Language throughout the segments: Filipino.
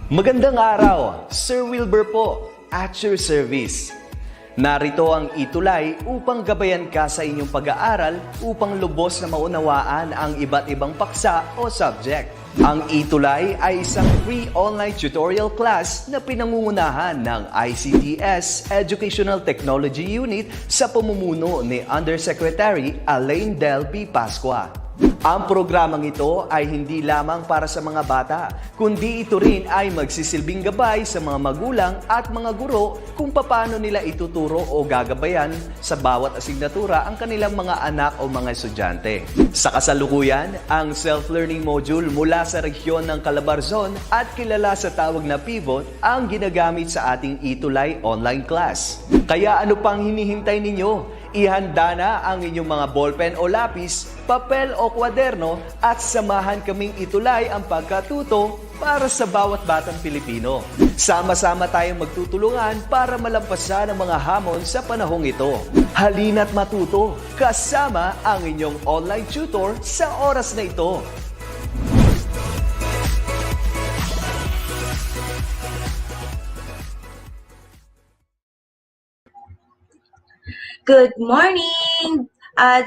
Magandang araw, Sir Wilbur po, at your service. Narito ang ETUlay upang gabayan ka sa inyong pag-aaral upang lubos na maunawaan ang iba't ibang paksa o subject. Ang ETUlay ay isang free online tutorial class na pinangungunahan ng ICT's Educational Technology Unit sa pamumuno ni Undersecretary Elaine Del P. Pascua. Ang programang ito ay hindi lamang para sa mga bata, kundi ito rin ay magsisilbing gabay sa mga magulang at mga guro kung paano nila ituturo o gagabayan sa bawat asignatura ang kanilang mga anak o mga estudyante. Sa kasalukuyan, ang self-learning module mula sa rehiyon ng Calabarzon at kilala sa tawag na pivot ang ginagamit sa ating ETUlay online class. Kaya ano pang hinihintay ninyo? Ihanda na ang inyong mga ballpen o lapis, papel o kwaderno at samahan kaming itulay ang pagkatuto para sa bawat batang Pilipino. Sama-sama tayong magtutulungan para malampasan ang mga hamon sa panahong ito. Halina't matuto kasama ang inyong online tutor sa oras na ito. Good morning,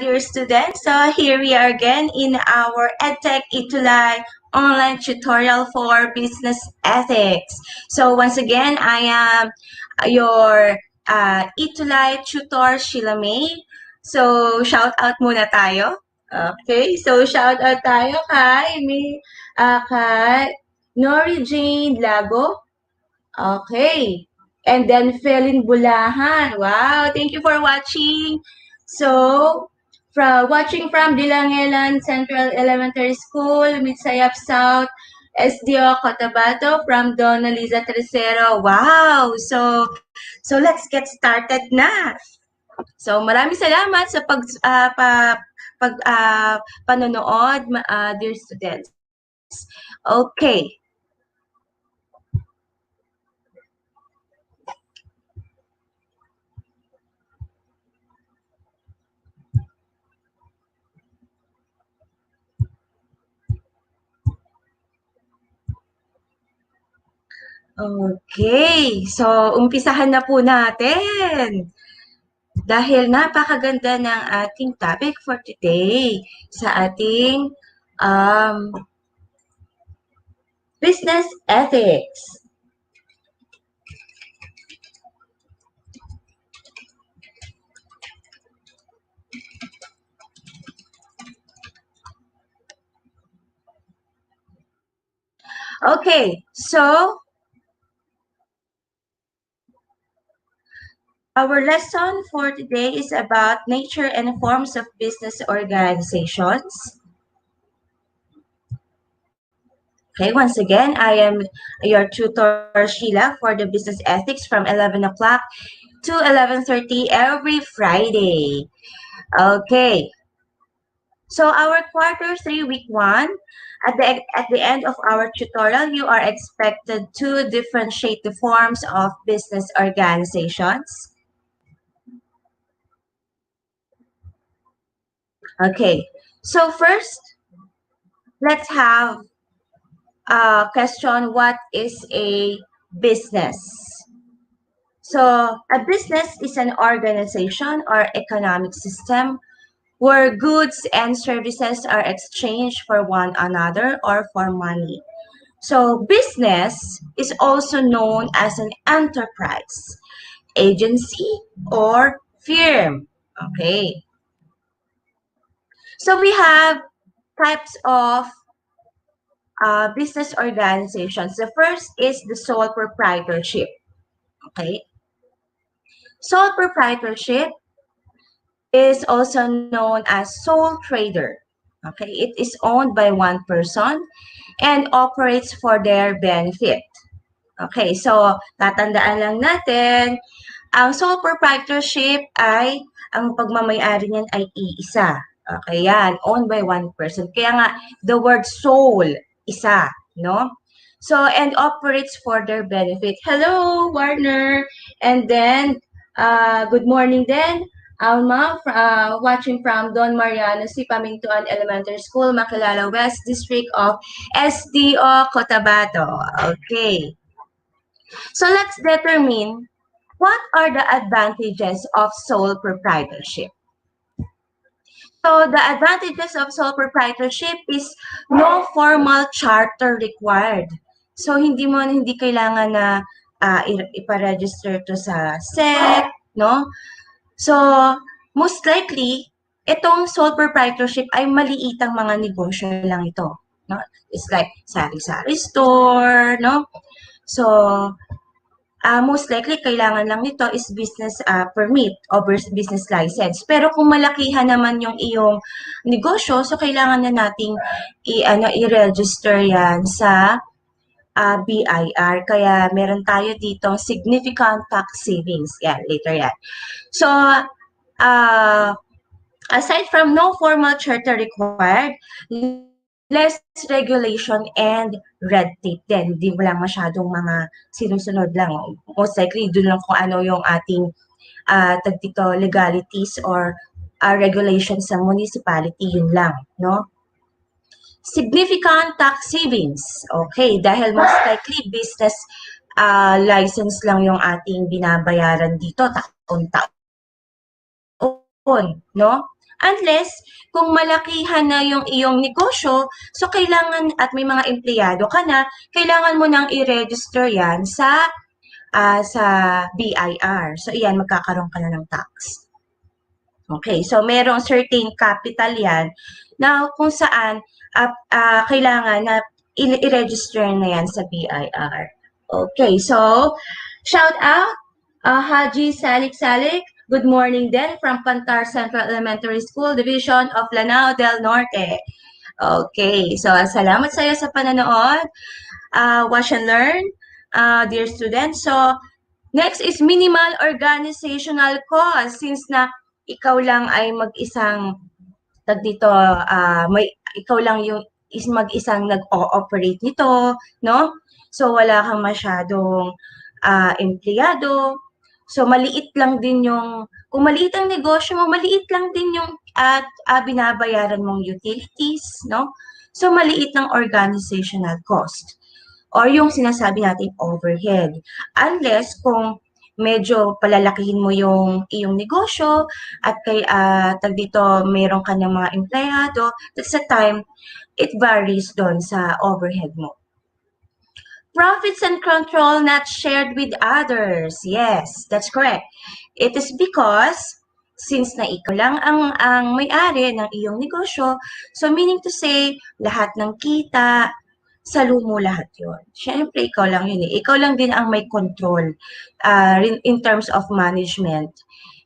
dear students. So here we are again in our Edtech ETUlay online tutorial for business ethics. So once again, I am your ETUlay tutor, Sheila May. So shout out muna tayo. Okay, so shout out tayo kay Nori Jane Lago. Okay. And then Felin Bulahan. Wow, thank you for watching. So, watching from Dilangelan Central Elementary School, Mitsayap South, SDO Cotabato, from Donna Liza Tercero. Wow, so let's get started na. So, maraming salamat sa panonood, dear students. Okay. Okay, so umpisahan na po natin. Dahil napakaganda ng ating topic for today sa ating business ethics. Okay, so our lesson for today is about nature and forms of business organizations. Okay, once again, I am your tutor, Sheila, for the business ethics from 11 o'clock to 11:30 every Friday. Okay. So our quarter 3, week 1, at the end of our tutorial, you are expected to differentiate the forms of business organizations. Okay, so first, let's have a question, what is a business? So a business is an organization or economic system where goods and services are exchanged for one another or for money. So business is also known as an enterprise, agency, or firm. Okay. So we have types of business organizations. The first is the sole proprietorship. Okay. Sole proprietorship is also known as sole trader. Okay, it is owned by one person and operates for their benefit. Okay, so tatandaan lang natin, ang sole proprietorship ay, ang pagmamayari niyan ay iisa. Okay, yan, owned by one person. Kaya nga, the word sole, isa, no? So, and operates for their benefit. Hello, Warner. And then, good morning then. Alma, watching from Don Mariano C. Pamintuan Elementary School, Makilala West District of SDO, Cotabato. Okay. So let's determine what are the advantages of sole proprietorship. So the advantages of sole proprietorship is no formal charter required. So hindi kailangan na ipa-register to sa SEC, no? So most likely itong sole proprietorship ay maliitang mga negosyo lang ito, no? It's like sari-sari store, no? So most likely kailangan lang nito is business permit o business license. Pero kung malakihan naman yung iyong negosyo, so kailangan na nating i-register yan sa BIR. Kaya meron tayo dito significant tax savings. Yan, later yan. So, aside from no formal charter required, less regulation and red tape din. Hindi mo lang masyadong mga sinusunod lang. Most likely, dun lang kung ano yung ating legalities or regulations sa municipality, yun lang, no? Significant tax savings. Okay, dahil most likely business license lang yung ating binabayaran dito taon-taon, no? Unless, kung malakihan na yung iyong negosyo, so kailangan, at may mga empleyado ka na, kailangan mo nang i-register yan sa BIR. So, iyan, magkakaroon ka na ng tax. Okay, so merong certain capital yan na kung saan kailangan na i-register na yan sa BIR. Okay, so, shout out, Haji Salik-Salik. Good morning din from Pantar Central Elementary School, Division of Lanao del Norte. Okay, so salamat sa iyo sa pananood. Watch and learn, dear students. So, next is minimal organizational cost. Since na ikaw lang ay mag-isang ikaw lang yung mag-isang nag-ooperate nito, no? So, wala kang masyadong empleyado. So, maliit lang din kung maliit ang negosyo mo, maliit lang din yung binabayaran mong utilities, no? So, maliit ng organizational cost or yung sinasabi nating overhead. Unless kung medyo palalakihin mo yung iyong negosyo at dito meron ka ng mga empleyado, that's the time it varies doon sa overhead mo. Profits and control not shared with others. Yes, that's correct. It is because since na ikaw lang ang may-ari ng iyong negosyo, so meaning to say, lahat ng kita, salo mo lahat yun. Siyempre, ikaw lang yun eh. Ikaw lang din ang may control in terms of management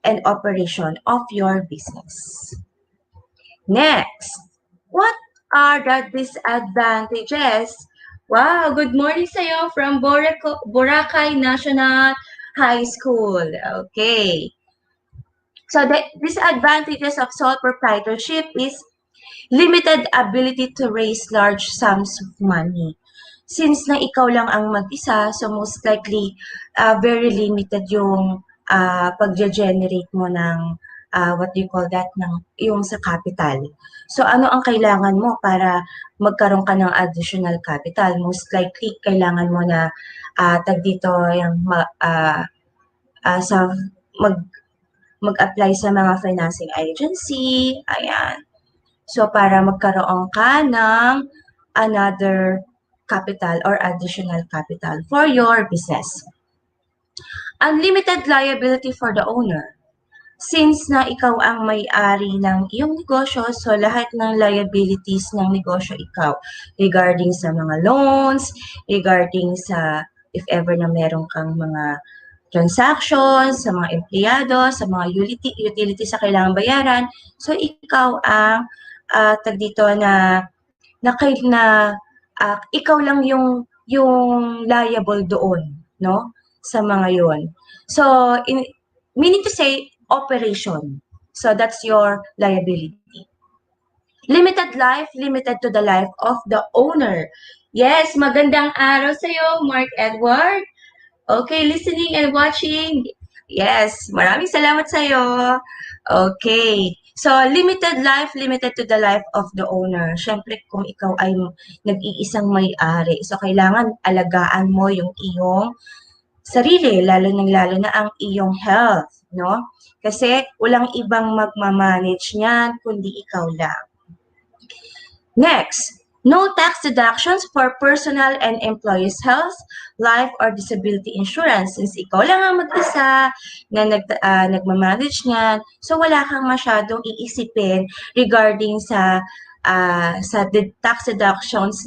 and operation of your business. Next, what are the disadvantages? Wow, good morning sa'yo from Boracay National High School. Okay. So the disadvantages of sole proprietorship is limited ability to raise large sums of money. Since na ikaw lang ang mag-isa, so most likely very limited yung pag-generate mo ng what do you call that, yung sa capital. So ano ang kailangan mo para magkaroon ka ng additional capital? Most likely, kailangan mo na mag-apply sa mga financing agency, ayan. So, para magkaroon ka ng another capital or additional capital for your business. Unlimited liability for the owner. Since na ikaw ang may-ari ng iyong negosyo, so lahat ng liabilities ng negosyo ikaw. Regarding sa mga loans, regarding sa if ever na meron kang mga transactions, sa mga empleyado, sa mga utilities sa kailangang bayaran. So, ikaw ang ikaw lang yung liable doon, no? Sa mga yon. So, meaning to say, operation. So, that's your liability. Limited life, limited to the life of the owner. Yes, magandang araw sa'yo, Mark Edward. Okay, listening and watching. Yes, maraming salamat sa'yo. Okay. So, limited life, limited to the life of the owner. Siyempre, kung ikaw ay nag-iisang may-ari, so kailangan alagaan mo yung iyong sarili, lalo na ang iyong health, no? Kasi walang ibang magmamanage niyan kundi ikaw lang. Next, no tax deductions for personal and employees' health, life, or disability insurance. Since ikaw lang ang mag-isa na nagmamanage niyan, so wala kang masyadong iisipin regarding sa tax deductions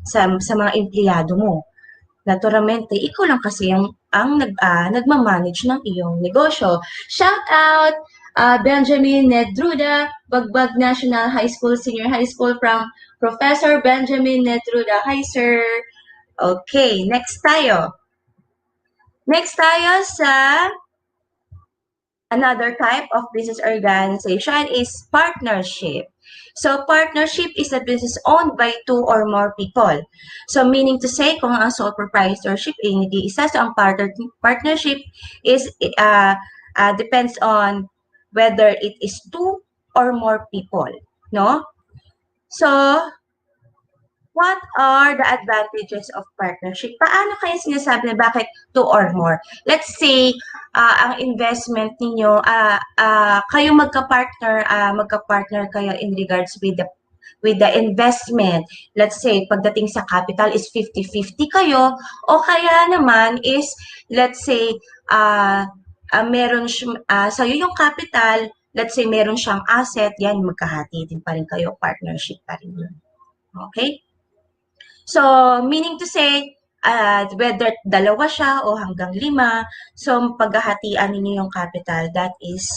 sa mga empleyado mo. Naturalmente, ikaw lang kasi ang nagmamanage ng iyong negosyo. Shout out Benjamin Nedruda, Bagbag National High School, Senior High School from Professor Benjamin Nedruda. Hi, sir. Okay, next tayo. Next tayo sa another type of business organization is partnership. So, partnership is a business owned by 2 or more people. So, meaning to say, kung ang sole proprietorship ay hindi isa, so ang partnership is depends on whether it is 2 or more people, no? So, what are the advantages of partnership? Paano kaya sinasabi na bakit 2 or more? Let's say, ang investment ninyo, kayo magka-partner kayo in regards with the investment. Let's say, pagdating sa capital is 50-50 kayo, o kaya naman is, let's say, sa'yo yung capital, let's say, meron siyang asset, yan, magkahati din pa rin kayo, partnership pa rin yun. Okay? So, meaning to say, whether dalawa siya o hanggang 5, so paghahatian ninyo yung capital, that is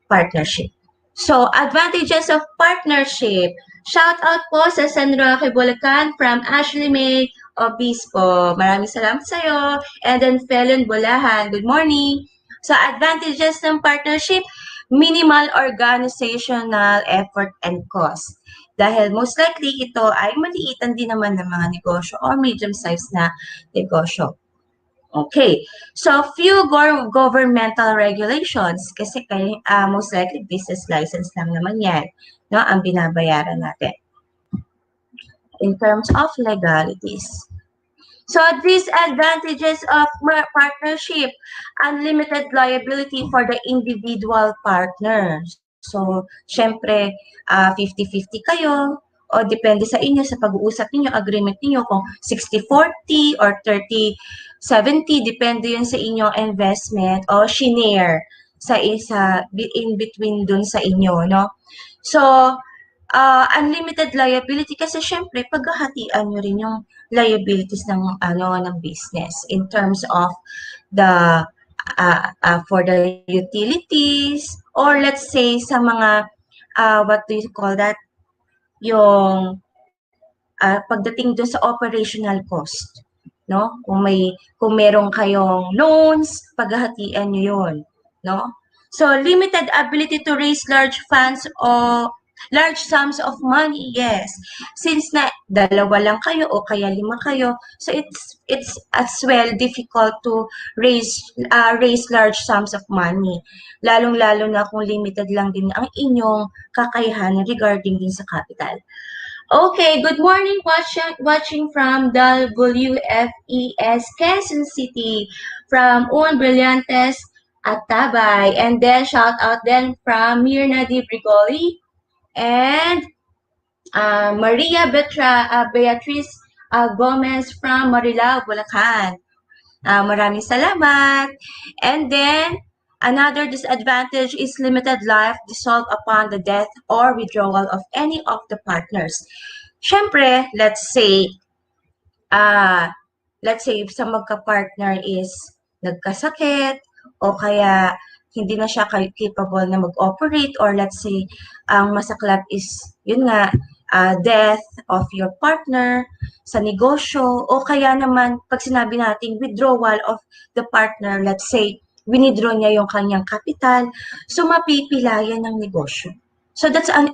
partnership. So, advantages of partnership. Shout out po sa San Roque, Bulacan from Ashley May Obispo. Maraming salamat sa iyo. And then Felon Bulahan, good morning. So, advantages ng partnership, minimal organizational effort and cost. Dahil most likely ito ay maliitan din naman ng mga negosyo or medium-sized na negosyo. Okay. So, few governmental regulations kasi most likely business license lang naman yan, no, ang binabayaran natin in terms of legalities. So, disadvantages of partnership, unlimited liability for the individual partners. So, syempre, 50-50 kayo, o depende sa inyo, sa pag-uusap ninyo, agreement ninyo, kung 60-40 or 30-70, depende yun sa inyong investment o shinare sa in between dun sa inyo, no? So, unlimited liability kasi syempre paghahatian nyo rin yung liabilities ng business in terms of the for the utilities or let's say sa mga what do you call that, yung pagdating dun sa operational cost, no? Kung meron kayong loans, paghahatian nyo yun, no? So, limited ability to raise large funds o large sums of money, yes. Since na dalawa lang kayo o kaya 5 kayo, so it's as well difficult to raise large sums of money. Lalong-lalo na kung limited lang din ang inyong kakayahan regarding din sa capital. Okay, good morning watching from the WFES Quezon City, from Un Brillantes at Tabay, and then shout out then from Mirna Di Brigoli and Maria Beatriz Gomez from Marilao, Bulacan. Maraming salamat. And then, another disadvantage is limited life dissolved upon the death or withdrawal of any of the partners. Siyempre, let's say sa magka-partner is nagkasakit o kaya hindi na siya capable na mag-operate or let's say ang masaklap is yun nga death of your partner sa negosyo o kaya naman pag sinabi natin withdrawal of the partner, let's say winidraw niya yung kanyang kapital, so mapipilayan ng negosyo. So that's a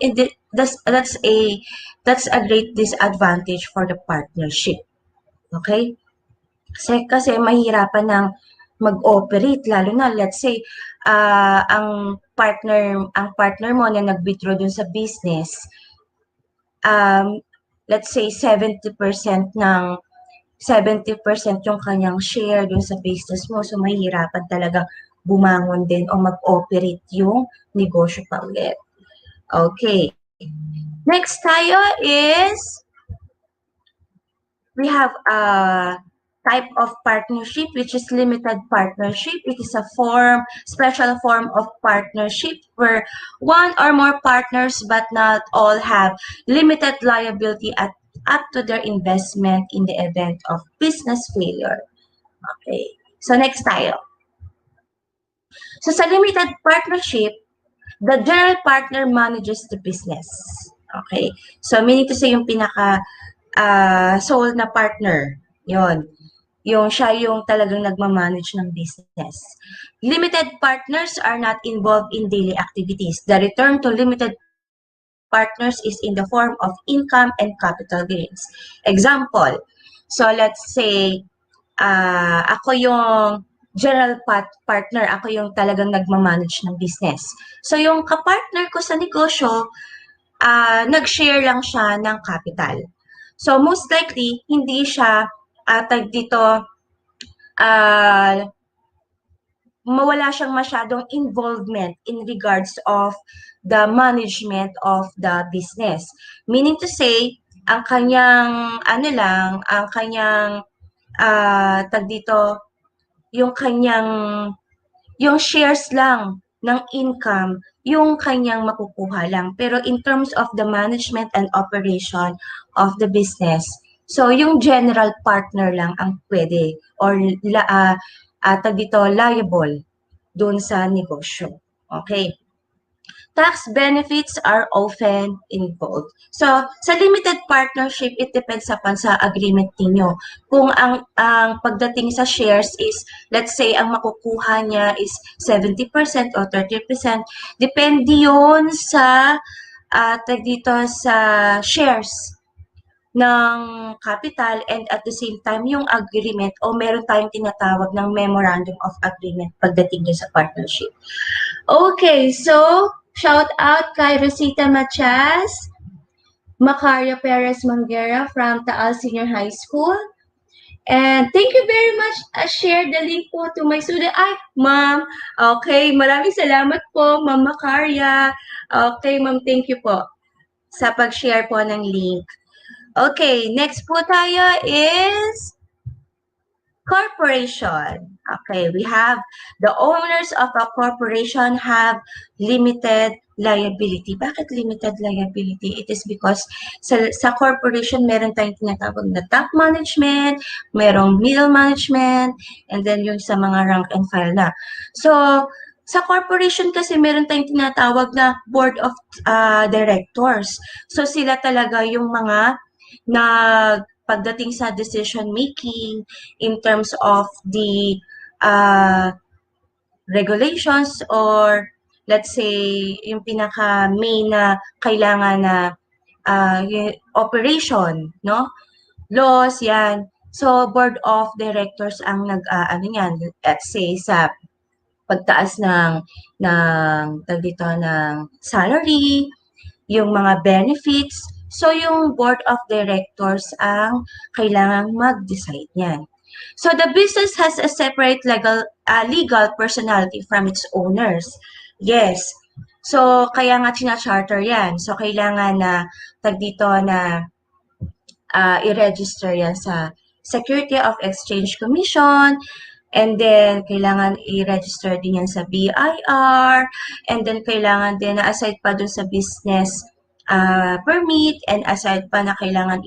great disadvantage for the partnership. Okay? Kasi mahirapan ng mag-operate, lalo na let's say ang partner mo na nag-withdraw dun sa business, let's say 70% yung kanyang share dun sa business mo, so mahihirapan talagang bumangon din o mag-operate yung negosyo pa ulit. Okay. Next tayo is we have a type of partnership, which is limited partnership. It is a special form of partnership where one or more partners, but not all, have limited liability up to their investment in the event of business failure. Okay. So next tayo. So sa limited partnership, the general partner manages the business. Okay. So meaning to say yung pinaka sole na partner, yon. Yung siya yung talagang nagmamanage ng business. Limited partners are not involved in daily activities. The return to limited partners is in the form of income and capital gains. Example, so let's say, ako yung general partner, ako yung talagang nagmamanage ng business. So yung kapartner ko sa negosyo, nag-share lang siya ng capital. So most likely, hindi siya mawala siyang masyadong involvement in regards of the management of the business. Meaning to say, ang kanyang yung shares lang ng income, yung kanyang makukuha lang. Pero in terms of the management and operation of the business, so yung general partner lang ang pwede or liable dun sa negosyo. Okay. Tax benefits are often involved. So, sa limited partnership, it depends upon sa agreement ninyo. Kung ang pagdating sa shares is, let's say, ang makukuha niya is 70% or 30%, depende yun sa sa shares ng capital, and at the same time, yung agreement o meron tayong tinatawag ng memorandum of agreement pagdating din sa partnership. Okay, so shout out kay Rosita Machas, Macaria Perez Manguera from Taal Senior High School. And thank you very much. Share the link po to my student. Ay, ma'am. Okay, maraming salamat po, Ma'am Macaria. Okay, ma'am, thank you po sa pag-share po ng link. Okay, next po tayo is corporation. Okay, we have the owners of a corporation have limited liability. Bakit limited liability? It is because sa corporation, meron tayong tinatawag na top management, merong middle management, and then yung sa mga rank and file na. So, sa corporation kasi meron tayong tinatawag na board of directors. So, sila talaga yung mga pagdating sa decision making in terms of the regulations, or let's say yung pinaka main na kailangan na operation, no? Laws, yan. So, board of directors ang let's say sa pagtaas ng salary, yung mga benefits. So, yung board of directors ang kailangang mag-decide niyan. So, the business has a separate legal personality from its owners. Yes. So, kaya nga charter yan. So, kailangan na i-register yan sa Security of Exchange Commission, and then kailangan i-register din yan sa BIR, and then kailangan din na aside pa dun sa business permit, and aside pa na kailangan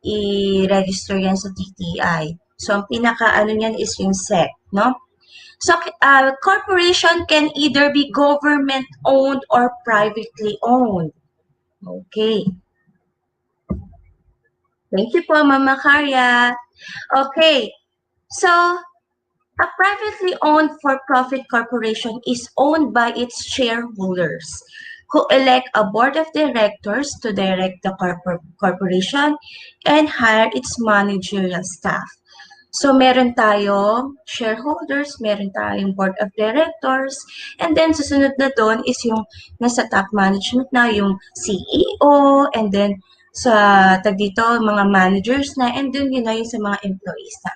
i-register yan sa DTI. So, ang pinaka-ano niyan is yung SEC, no? So, corporation can either be government-owned or privately owned. Okay. Thank you po, Mama Macaria. Okay. So, a privately owned for-profit corporation is owned by its shareholders, who elect a board of directors to direct the corporation and hire its managerial staff. So, meron tayong shareholders, meron tayong board of directors, and then susunod na doon is yung nasa top management na, yung CEO, and then sa dito, mga managers na, and then yun na yung sa mga employees na.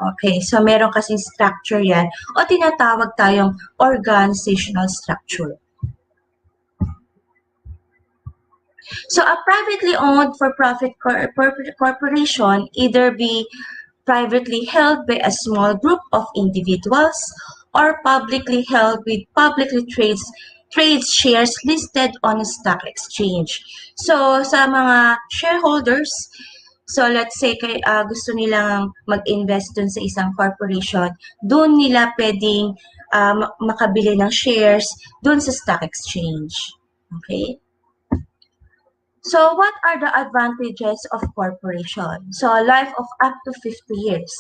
Okay, so meron kasing structure yan o tinatawag tayong organizational structure. So a privately owned for-profit corporation either be privately held by a small group of individuals or publicly held with publicly trades shares listed on a stock exchange. So sa mga shareholders, so let's say gusto nilang mag-invest dun sa isang corporation, dun nila pwedeng makabili ng shares dun sa stock exchange. Okay? So what are the advantages of corporation? So a life of up to 50 years.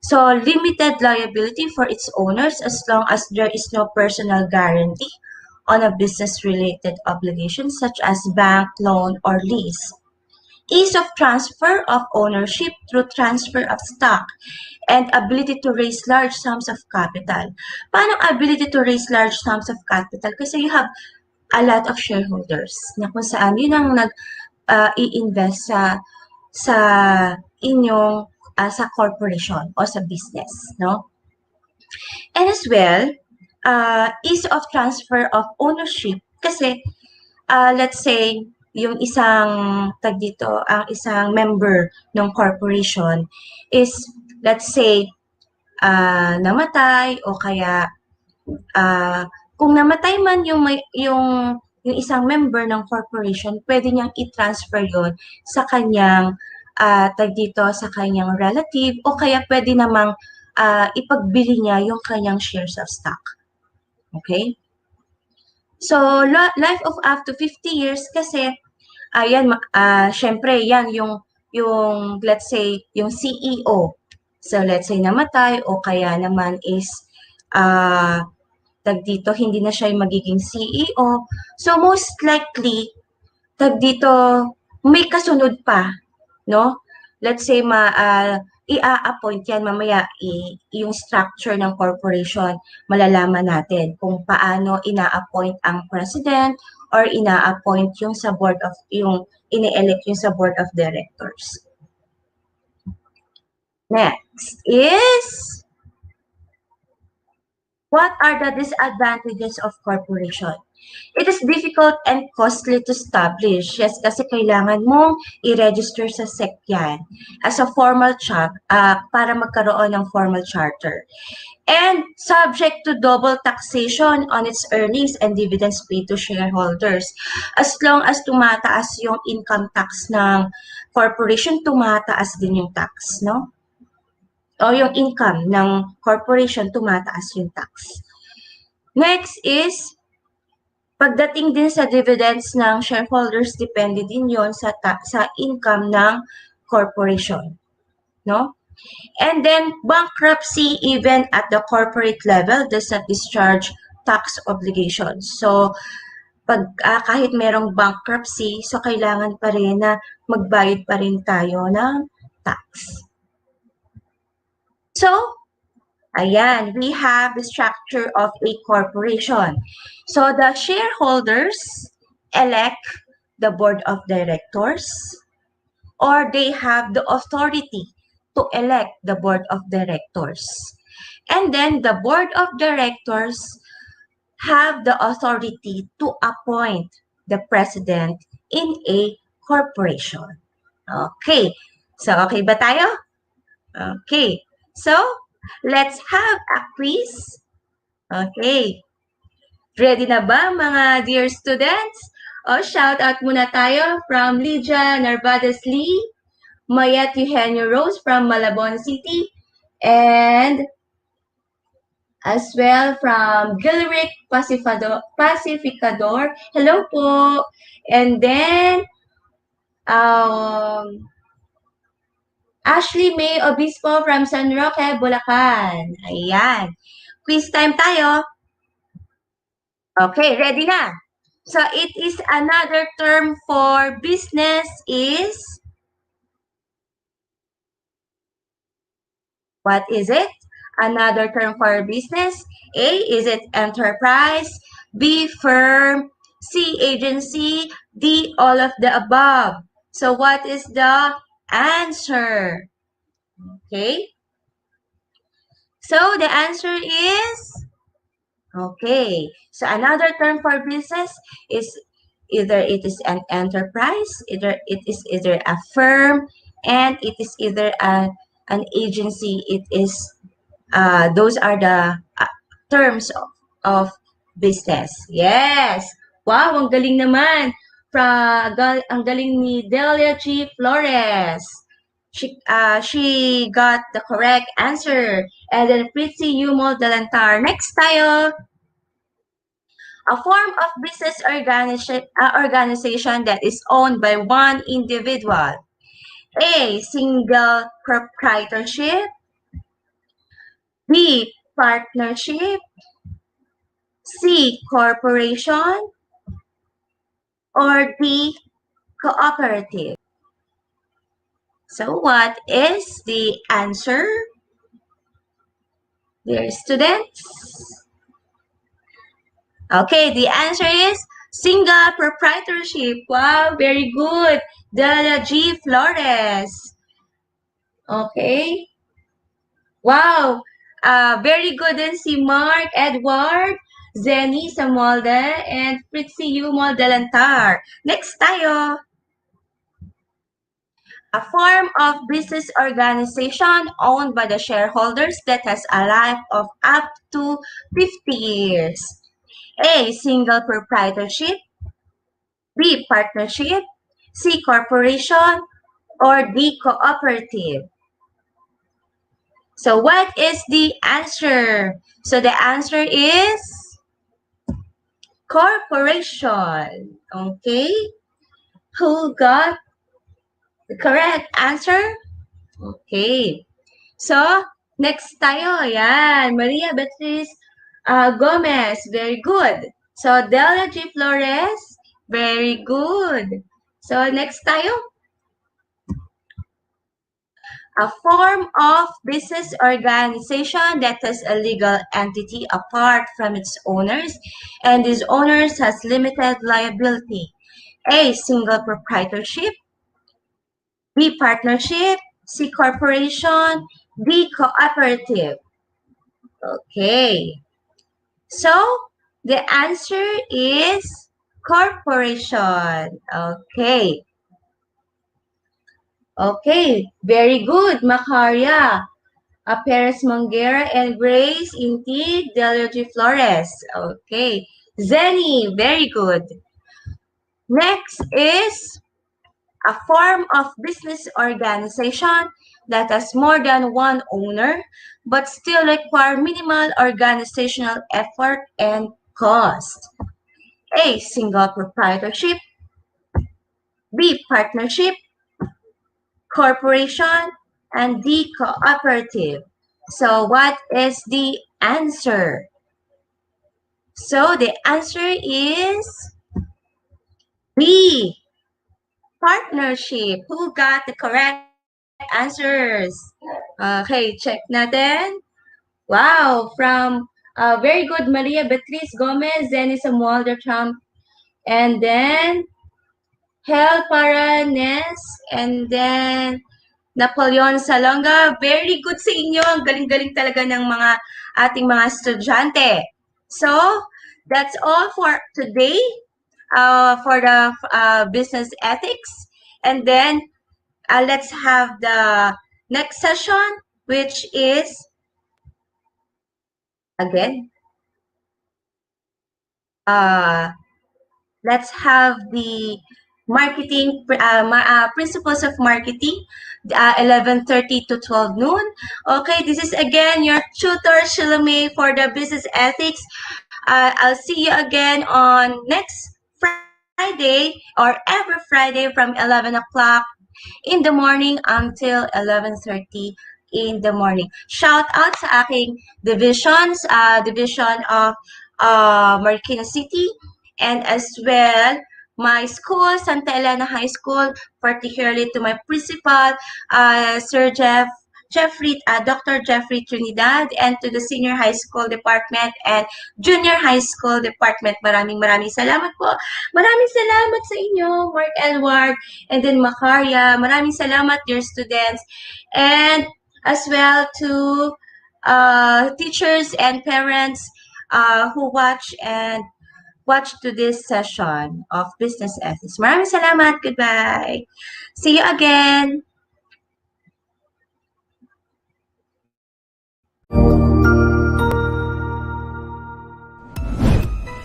So limited liability for its owners as long as there is no personal guarantee on a business-related obligation such as bank, loan, or lease. Ease of transfer of ownership through transfer of stock and ability to raise large sums of capital. Paano ability to raise large sums of capital? Kasi you have a lot of shareholders na kung saan yun ang i-invest sa inyong sa corporation o sa business, no? And as well, ease of transfer of ownership kasi let's say yung isang ang isang member ng corporation is let's say namatay o kaya kung namatay man yung isang member ng corporation, pwede niyang i-transfer yon sa kanyang sa kanyang relative o kaya pwede namang ipagbili niya yung kanyang shares of stock. Okay? So, life of up to 50 years kasi syempre yan yung let's say yung CEO. So, let's say namatay o kaya naman is hindi na siya yung magiging CEO. So, most likely, may kasunod pa, no? Let's say, i-appoint yan mamaya, yung structure ng corporation, malalaman natin kung paano ina-appoint ang president or ina-appoint yung sa ini-elect yung sa board of directors. Next is, what are the disadvantages of corporation? It is difficult and costly to establish. Yes, kasi kailangan mong i-register sa SEC yan as a formal para magkaroon ng formal charter. And subject to double taxation on its earnings and dividends paid to shareholders. As long as tumataas yung income tax ng corporation, tumataas din yung tax, no? O yung income ng corporation, tumataas yung tax. Next is, pagdating din sa dividends ng shareholders, depende din yon sa income ng corporation. No? And then, bankruptcy even at the corporate level does not discharge tax obligations. So, kahit merong bankruptcy, so kailangan pa rin na magbayad pa rin tayo ng tax. So, ayan, we have the structure of a corporation. So, the shareholders elect the board of directors or they have the authority to elect the board of directors. And then the board of directors have the authority to appoint the president in a corporation. Okay. So, okay ba tayo? Okay. So, let's have a quiz. Okay. Ready na ba mga dear students? Shout out muna tayo from Lydia Narvaez Lee, Mayet Eugenio Rose from Malabon City, and as well from Gilric Pacificador. Hello po. And then, Ashley May Obispo from San Roque, Bulacan. Ayan. Quiz time tayo. Okay, ready na. So, it is another term for business is What is it? Another term for business. A, is it enterprise? B, firm? C, agency? D, all of the above. So what is the answer? Okay. So the answer is, okay. So another term for business is either it is an enterprise, either it is either a firm, and it is either an agency. It is those are the terms of business. Yes. Wow, ang galing naman. Ang galing ni Delia G. Flores. She got the correct answer. And then Fritzy Yumo Delantar. Next tayo. A form of business organization that is owned by one individual. A, single proprietorship. B, partnership. C, corporation. Or D, cooperative. So what is the answer, dear students? Okay, the answer is single proprietorship. Wow, very good. Delia G. Flores. Okay. Wow. Very good din si Mark Edward, Zenny Samolde, and Fritzy Yumol Delantar. Next tayo. A form of business organization owned by the shareholders that has a life of up to 50 years. A, single proprietorship. B, partnership. C, corporation. Or D, cooperative. So what is the answer? So the answer is corporation. Okay? Who got the correct answer? Okay. So, next tayo. Ayan. Maria Beatriz Gomez. Very good. So, Delia G. Flores. Very good. So, next tayo. A form of business organization that has a legal entity apart from its owners, and these owners has limited liability. A, single proprietorship. B, partnership. C, corporation. D, cooperative. Okay. So, the answer is corporation. Okay. Okay. Very good, Macaria. Perez Mongera and Grace Inti Delogi Flores. Okay. Zenny, very good. Next is a form of business organization that has more than one owner but still require minimal organizational effort and cost. A, single proprietorship. B, partnership, corporation, and D, cooperative. So what is the answer? So the answer is B, partnership. Who got the correct answers? Okay, check natin. Wow, from very good Maria Beatriz Gomez, Zenny Samuel Trump, and then Hel Paranes, and then Napoleon Salonga. Very good sa inyo. Ang galing-galing talaga ng mga ating mga estudyante. So, that's all for today for the business ethics. And then, let's have the next session, which is, again, let's have the marketing principles of marketing, 11:30 to 12 noon. Okay, this is again your tutor Shilame for the business ethics. I'll see you again on next Friday or every Friday from 11 o'clock in the morning until 11:30 in the morning. Shout out sa aking divisions, division of Marikina City, and as well my school, Santa Elena High School, particularly to my principal, Sir Jeff Dr. Jeffrey Trinidad, and to the Senior High School Department and Junior High School Department. Maraming salamat po. Maraming salamat sa inyo, Mark Elward, and then Macaria. Maraming salamat, dear students. And as well to teachers and parents who watch to this session of Business Ethics. Maraming salamat. Goodbye. See you again.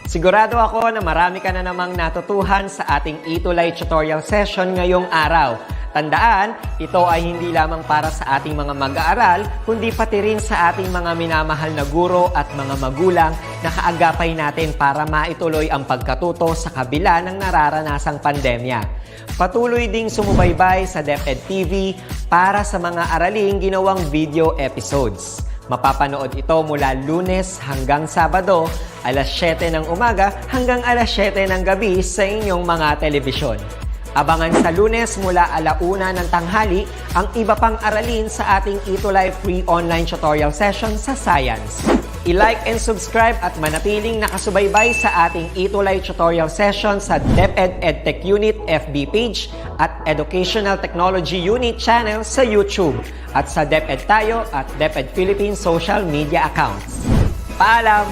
Sigurado ako na marami ka na namang natutuhan sa ating ETUlay tutorial session ngayong araw. Tandaan, ito ay hindi lamang para sa ating mga mag-aaral, kundi pati rin sa ating mga minamahal na guro at mga magulang na kaagapay natin para maituloy ang pagkatuto sa kabila ng nararanasang pandemya. Patuloy ding sumubaybay sa DepEd TV para sa mga araling ginawang video episodes. Mapapanood ito mula Lunes hanggang Sabado, alas 7 ng umaga hanggang alas 7 ng gabi sa inyong mga telebisyon. Abangan sa Lunes mula 1:00 ng tanghali ang iba pang aralin sa ating ETUlay free online tutorial session sa Science. I-like and subscribe at manatiling nakasubaybay sa ating ETUlay tutorial session sa DepEd Edtech Unit FB page at Educational Technology Unit channel sa YouTube at sa DepEd Tayo at DepEd Philippines social media accounts. Paalam!